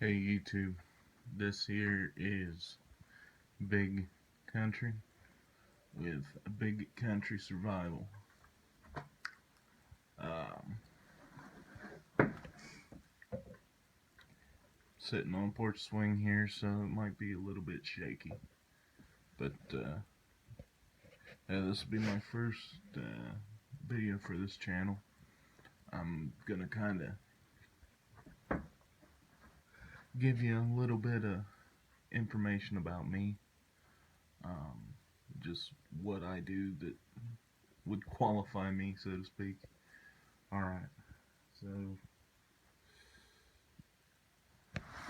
Hey YouTube, this here is Big Country with a Big Country Survival. Um, Sitting on porch swing here, so it might be a little bit shaky. But this will be my first video for this channel. I'm gonna kind of give you a little bit of information about me, um, just what I do that would qualify me, so to speak. Alright, so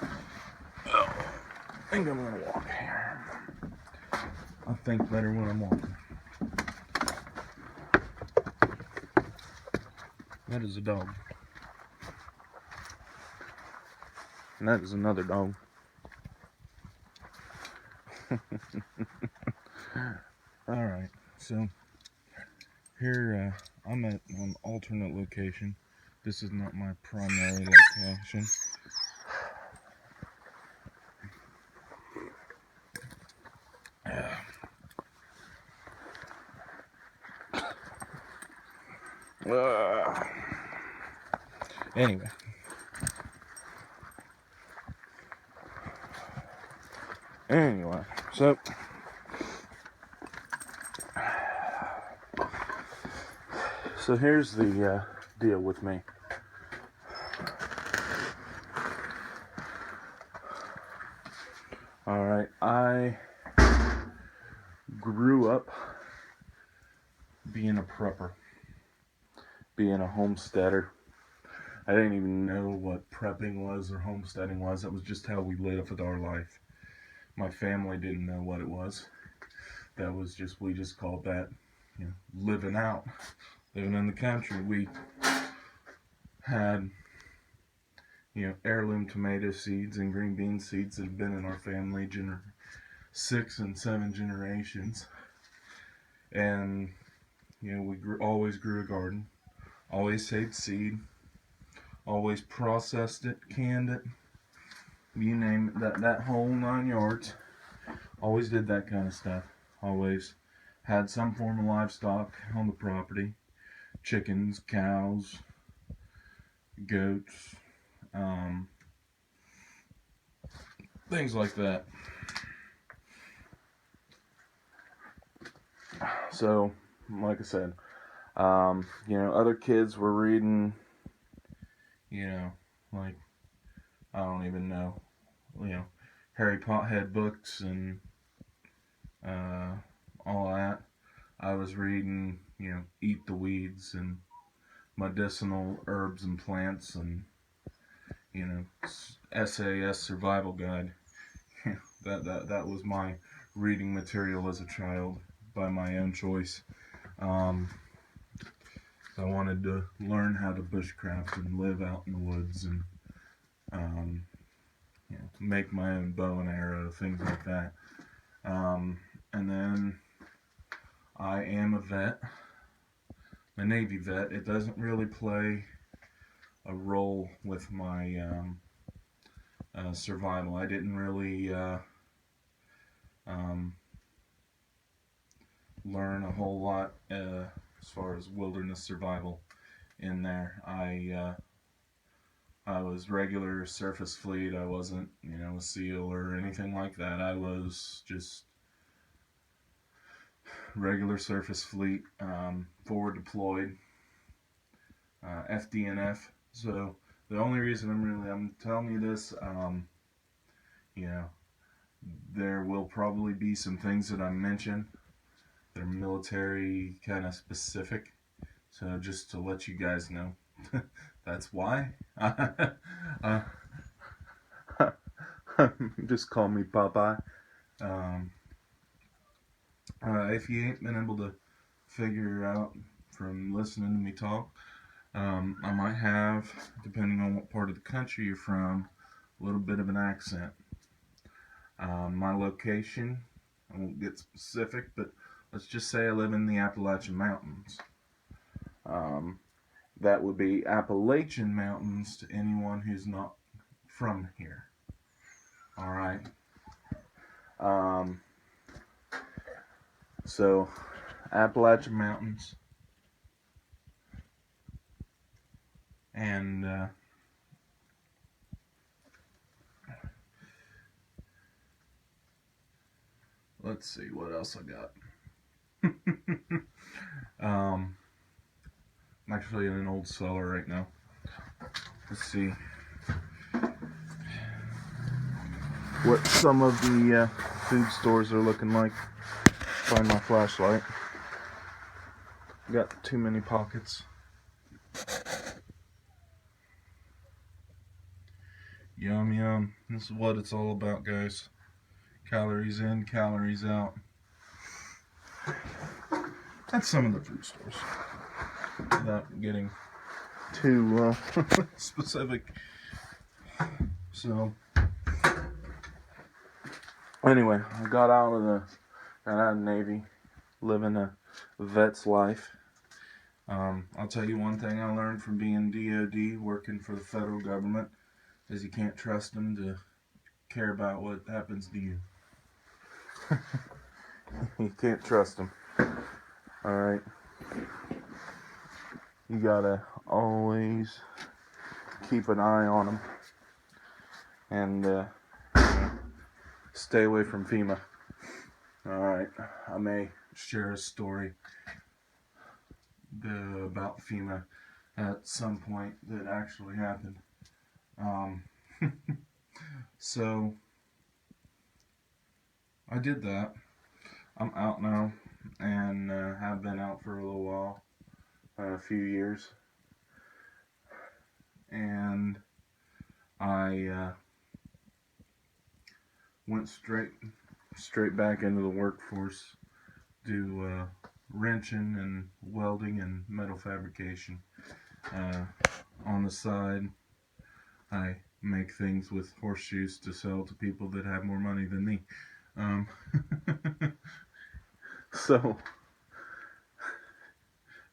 I think I'm gonna walk here. I think better when I'm walking. That is a dog. And that is another dog. Alright, so here I'm at an alternate location. This is not my primary location. Anyway. So here's the deal with me. Alright, I grew up being a prepper, being a homesteader. I didn't even know what prepping was or homesteading was. That was just how we lived our life. My family didn't know what it was. That was just, we just called that, living out, living in the country. We had, heirloom tomato seeds and green bean seeds that have been in our family 6 and 7 generations. And, we always grew a garden, always saved seed, always processed it, canned it, you name it, that whole 9 yards. Always did that kind of stuff. Always had some form of livestock on the property. Chickens, cows, goats, things like that. So, like I said, other kids were reading, like, I don't even know, Harry Potter books and all that. I was reading, Eat the Weeds and medicinal herbs and plants and, SAS survival guide. that was my reading material as a child by my own choice. I wanted to learn how to bushcraft and live out in the woods and make my own bow and arrow, things like that. And then I am a vet, a Navy vet. It doesn't really play a role with my survival. I didn't really learn a whole lot as far as wilderness survival in there. I was regular surface fleet. I wasn't, a SEAL or anything like that. I was just regular surface fleet, forward deployed, FDNF. So the only reason I'm telling you this, there will probably be some things that I mention that are military kind of specific. So just to let you guys know, that's why. Just call me Popeye. If you ain't been able to figure out from listening to me talk, I might have, depending on what part of the country you're from, a little bit of an accent. My location, I won't get specific, but let's just say I live in the Appalachian Mountains. That would be Appalachian Mountains to anyone who's not from here. All right. So Appalachian Mountains, and let's see what else I got. I'm actually in an old cellar right now. Let's see what some of the food stores are looking like. Find my flashlight. Got too many pockets. Yum yum. This is what it's all about, guys. Calories in, calories out. That's some of the food stores. Without getting too specific. So anyway, I got out of the Navy, living a vet's life. I'll tell you one thing I learned from being DOD, working for the federal government, is you can't trust them to care about what happens to you. You can't trust them. Alright. You gotta always keep an eye on them. And stay away from FEMA. Alright. I may share a story about FEMA at some point that actually happened. So I did that. I'm out now, and have been out for a little while, a few years, and I went straight back into the workforce, do wrenching and welding and metal fabrication. On the side, I make things with horseshoes to sell to people that have more money than me. So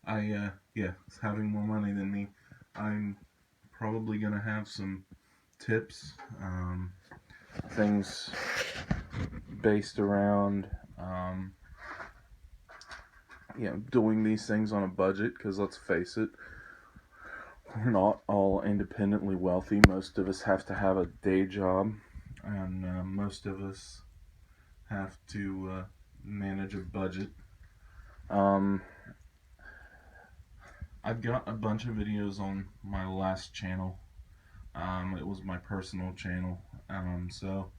having more money than me, I'm probably gonna have some tips, things based around doing these things on a budget, because let's face it, we're not all independently wealthy. Most of us have to have a day job, and most of us have to manage a budget. I've got a bunch of videos on my last channel. It was my personal channel. So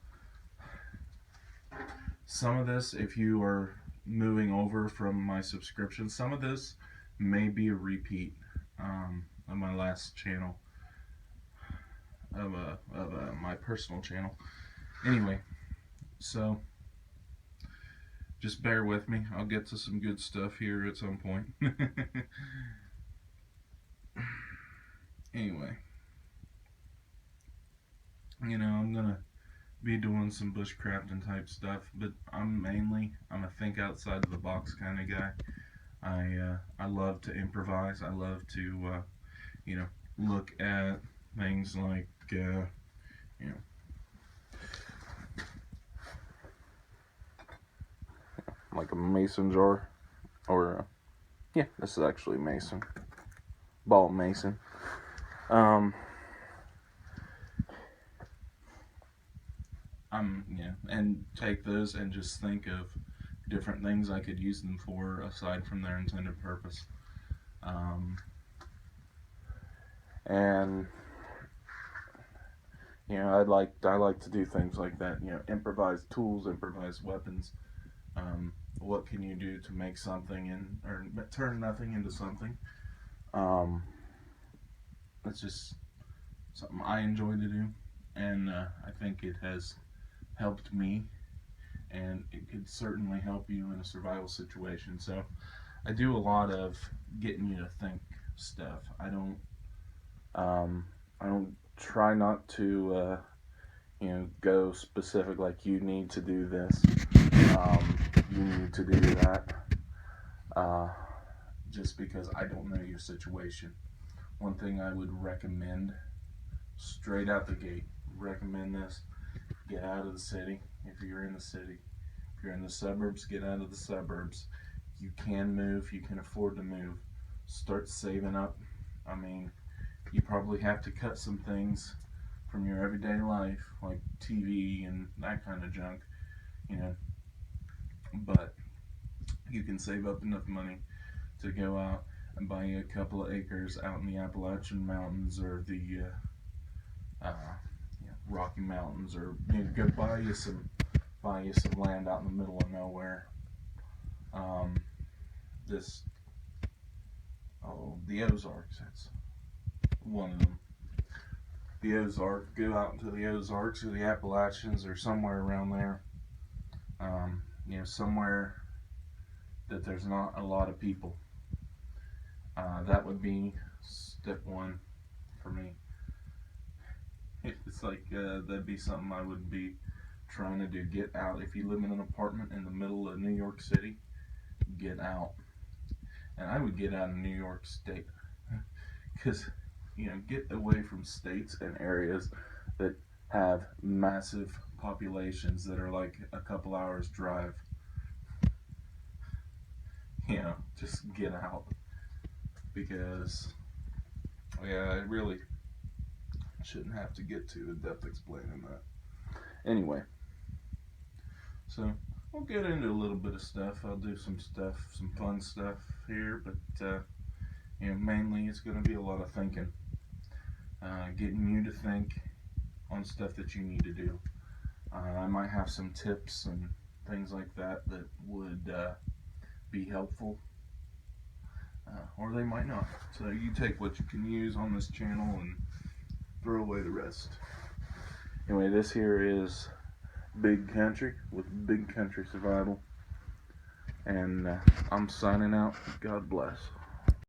some of this, if you are moving over from my subscription, some of this may be a repeat of my last channel, of my personal channel. Anyway, so just bear with me. I'll get to some good stuff here at some point. Anyway, I'm gonna be doing some bushcrafting type stuff, but I'm a think outside of the box kind of guy. I love to improvise. I love to look at things like like a mason jar, or this is actually mason, ball mason. And take those and just think of different things I could use them for aside from their intended purpose. And I like to do things like that. Improvise tools, improvise weapons. What can you do to make something or turn nothing into something? It's just something I enjoy to do, and I think it has helped me, and it could certainly help you in a survival situation. So I do a lot of getting you to think stuff. I don't try not to go specific, like you need to do this, you need to do that, just because I don't know your situation. One thing I would recommend straight out the gate, recommend this: get out of the city if you're in the city. If you're in the suburbs, get out of the suburbs. You can move, you can afford to move. Start saving up. I mean, you probably have to cut some things from your everyday life, like TV and that kind of junk, you know. But you can save up enough money to go out and buy you a couple of acres out in the Appalachian Mountains or the Rocky Mountains, or go buy you some land out in the middle of nowhere. Um, this the Ozarks. That's one of them. The Ozarks. Go out into the Ozarks or the Appalachians or somewhere around there. Somewhere that there's not a lot of people. That would be step one for me. It's like that'd be something I would be trying to do. Get out. If you live in an apartment in the middle of New York City, get out. And I would get out of New York State, because get away from states and areas that have massive populations that are like a couple hours drive. Just get out, because I really shouldn't have to get to in depth explaining that. Anyway, so we'll get into a little bit of stuff. I'll do some fun stuff here, but mainly it's going to be a lot of thinking, getting you to think on stuff that you need to do. I might have some tips and things like that would be helpful, or they might not. So you take what you can use on this channel and throw away the rest. Anyway, this here is Big Country with Big Country Survival, and I'm signing out. God bless.